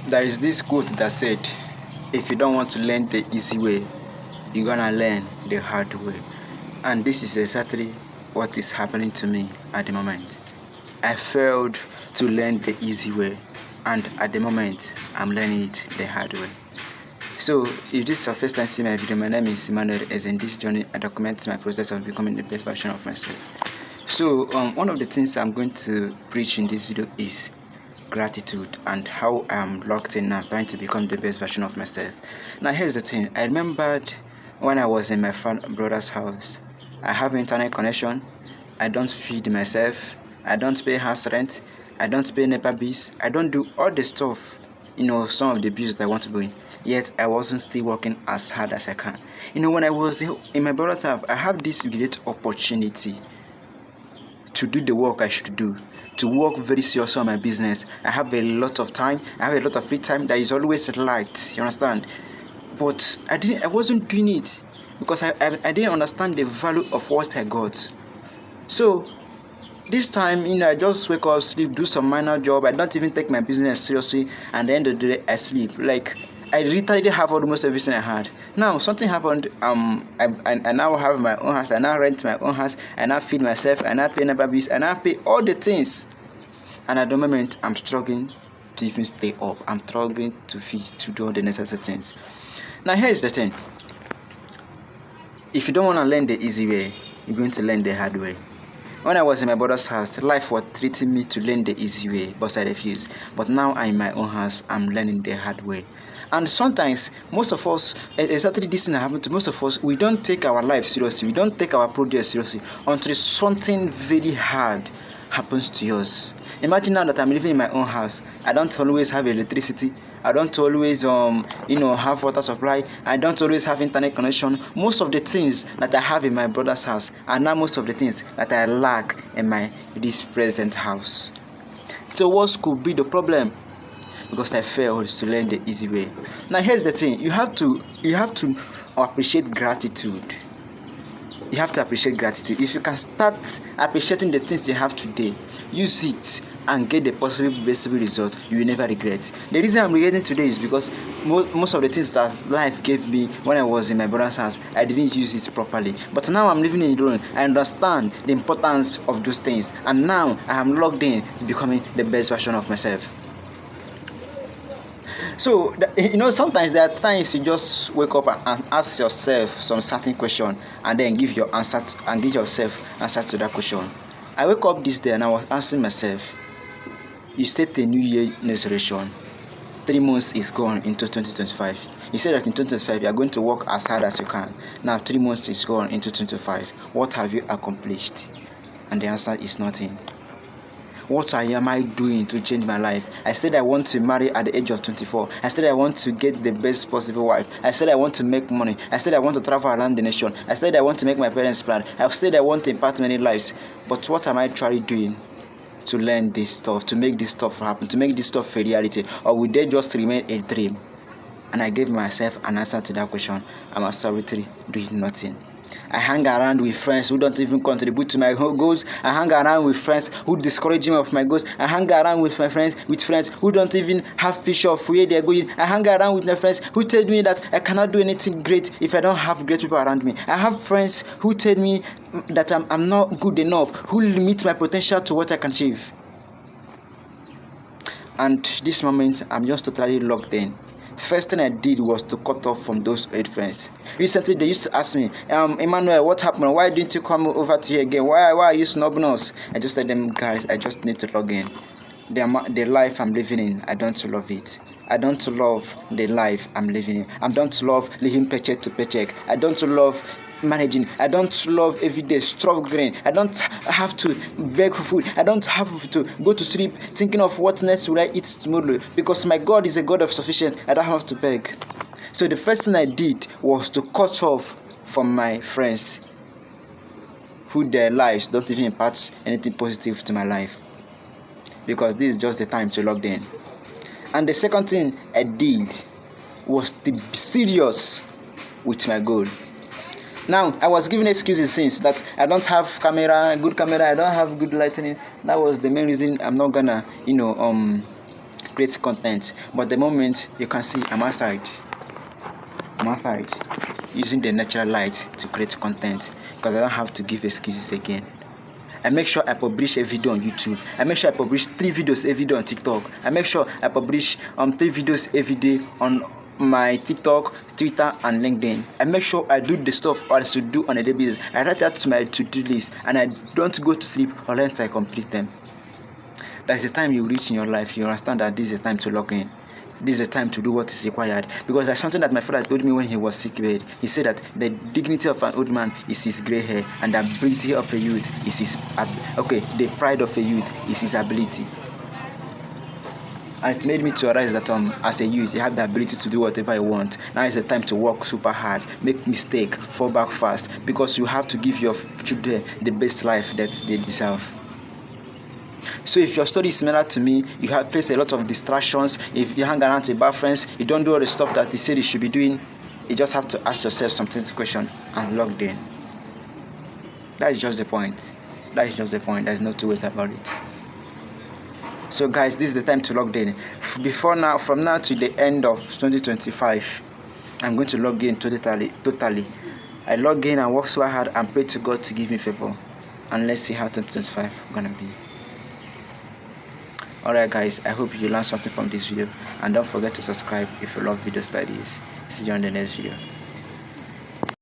There is this quote that said, if you don't want to learn the easy way, you're gonna learn the hard way. And this is exactly what is happening to me at the moment. I failed to learn the easy way, and at the moment, I'm learning it the hard way. So, if this is your first time seeing my video, my name is Emmanuel. As in this journey, I document my process of becoming the best version of myself. So, one of the things I'm going to preach in this video is gratitude and how I'm locked in now trying to become the best version of myself. Now, here's the thing. I remembered when I was in my brother's house. I have internet connection. I don't feed myself. I don't pay house rent. I don't pay NEPA bills. I don't do all the stuff, some of the bills that I want to do. Yet I wasn't still working as hard as I can. When I was in my brother's house, I have this great opportunity to do the work I should do, to work very seriously on my business. I have a lot of time. I have a lot of free time that is always light. You understand? But I wasn't doing it because I didn't understand the value of what I got. So this time, I just wake up, sleep, do some minor job. I don't even take my business seriously, and at the end of the day, I sleep. Like, I literally have almost everything I had. Now, something happened. I now have my own house. I now rent my own house. I now feed myself. I now pay NEPA bills. I now pay all the things. And at the moment, I'm struggling to even stay up. I'm struggling to do all the necessary things. Now, here's the thing. If you don't want to learn the easy way, you're going to learn the hard way. When I was in my brother's house, life was treating me to learn the easy way, but I refused. But now I'm in my own house, I'm learning the hard way. And sometimes, most of us, exactly this thing that happened to most of us, we don't take our life seriously, we don't take our project seriously until something very hard happens to us. Imagine now that I'm living in my own house. I don't always have electricity. I don't always have water supply. I don't always have internet connection. Most of the things that I have in my brother's house are now most of the things that I lack in this present house. So what could be the problem? Because I failed to learn the easy way. Now here's the thing. You have to appreciate gratitude. You have to appreciate gratitude. If you can start appreciating the things you have today, use it and get the possible best result, you will never regret. The reason I'm regretting today is because most of the things that life gave me when I was in my brother's house, I didn't use it properly. But now I'm living in alone. I understand the importance of those things, and now I am locked in to becoming the best version of myself. So, sometimes there are times you just wake up and ask yourself some certain question and then give your answer and give yourself answer to that question. I wake up this day and I was asking myself, you set a New Year resolution. 3 months is gone into 2025. You said that in 2025 you are going to work as hard as you can. Now 3 months is gone into 2025. What have you accomplished? And the answer is nothing. What am I doing to change my life? I said I want to marry at the age of 24. I said I want to get the best possible wife. I said I want to make money. I said I want to travel around the nation. I said I want to make my parents proud. I said I want to impact many lives. But what am I trying doing to learn this stuff, to make this stuff happen, to make this stuff a reality? Or will they just remain a dream? And I gave myself an answer to that question. I'm a solitary, doing nothing. I hang around with friends who don't even contribute to my goals. I hang around with friends who discourage me of my goals. I hang around with friends who don't even have vision of where they're going. I hang around with my friends who tell me that I cannot do anything great if I don't have great people around me. I have friends who tell me that I'm not good enough, who limit my potential to what I can achieve. And this moment, I'm just totally locked in. First thing I did was to cut off from those 8 friends. Recently, they used to ask me, Emmanuel, what happened? Why didn't you come over to here again? Why are you snubbing us? I just said them, guys, I just need to log in. The life I'm living in, I don't love it. I don't love the life I'm living in. I don't love living paycheck to paycheck. I don't love managing. I don't love everyday struggling. I don't have to beg for food. I don't have to go to sleep thinking of what next will I eat tomorrow, because my God is a God of sufficient. I don't have to beg. So the first thing I did was to cut off from my friends who their lives don't even impact anything positive to my life, because this is just the time to log in. And the second thing I did was to be serious with my goal. Now, I was giving excuses since that I don't have good camera, I don't have good lighting. That was the main reason I'm not gonna, create content. But the moment you can see I'm outside using the natural light to create content, because I don't have to give excuses again. I make sure I publish a video on YouTube. I make sure I publish 3 videos every day on TikTok. I make sure I publish 3 videos every day on my TikTok, Twitter, and LinkedIn. I make sure I do the stuff I should do on a daily basis. I write that to my to-do list, and I don't go to sleep unless I complete them. That's the time you reach in your life. You understand that this is the time to log in. This is the time to do what is required. Because there's something that my father told me when he was sick bed. He said that the dignity of an old man is his grey hair, and the ability of a youth is his the pride of a youth is his ability. And it made me to realize that as a youth, you have the ability to do whatever you want. Now is the time to work super hard, make mistake, fall back fast, because you have to give your children the best life that they deserve. So if your story is similar to me, you have faced a lot of distractions, if you hang around with bad friends, you don't do all the stuff that they said you should be doing, you just have to ask yourself something to question and log in. That is just the point. There's no two ways about it. So guys, this is the time to log in. From now to the end of 2025, I'm going to log in totally. I log in and work so hard and pray to God to give me favor. And let's see how 2025 is gonna be. Alright guys, I hope you learned something from this video, and don't forget to subscribe if you love videos like this. See you on the next video.